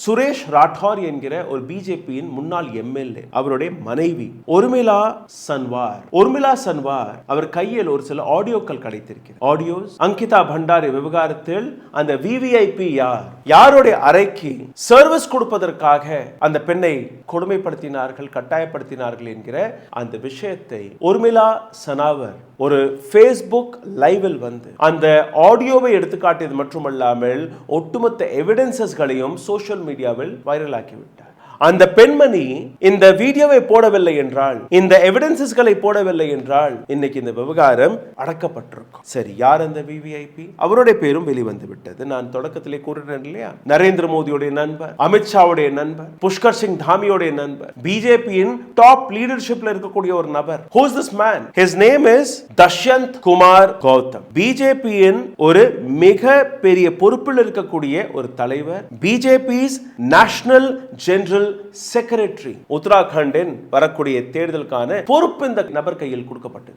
சுரேஷ் ராठौर என்கிற ஒரு பிஜேபியின் முன்னாள் எம்எல்ஏ, அவருடைய மனைவி உர்மிளா சன்வார் அவர் கையில் ஒரு சில ஆடியோக்கள் கிடைத்திருக்கிறது. ஆடியோஸ் அங்கிதா பண்டாரி விவகாரத்தில் அந்த விவிஐபி யாருடைய அறைக்கு சர்வீஸ் கொடுப்பதற்காக அந்த பெண்ணை கொடுமைப்படுத்தினார்கள், கட்டாயப்படுத்தினார்கள் என்கிற அந்த விஷயத்தை உர்மிளா சனாவர் ஒரு ஃபேஸ்புக் லைவில் வந்து அந்த ஆடியோவை எடுத்துக்காட்டியது மட்டுமல்லாமல் ஒட்டுமொத்த எவிடன்சஸ்களையும் சோஷியல் மீடியாவில் வைரலாக்கிவிட்டார். அந்த பெண்மணி இந்த வீடியோவை போடவில்லை என்றால், இந்த எவிடன்சஸ்களை போடவில்லை என்றால், இன்னைக்கு இந்த விவகாரம் அடக்கப்பட்டிருக்கும். சரி, யார் அந்த விவிஐபி? அவருடைய பேரும் வெளிவந்து விட்டது. நான் தொடக்கத்திலே கூறினேன் இல்லையா, நரேந்திர மோடியுடைய நண்பர், அமித்ஷாவுடைய நண்பர், புஷ்கர் சிங் தாமியோடைய நண்பர், பிஜேபியின் டாப் லீடர்ஷிப்ல இருக்கக்கூடிய ஒரு நபர். Who is this man? His name is தஷ்யந்த் Kumar Gautham. பிஜேபியின் ஒரு மிக பெரிய பொறுப்பில் இருக்கக்கூடிய ஒரு தலைவர், பிஜேபிஸ் நேஷனல் ஜெனரல் செக்ரட்டரி. உத்தராகண்டின் வரக்கூடிய தேர்தலுக்கான பொறுப்பு இந்த நபர் கையில் கொடுக்கப்பட்டது.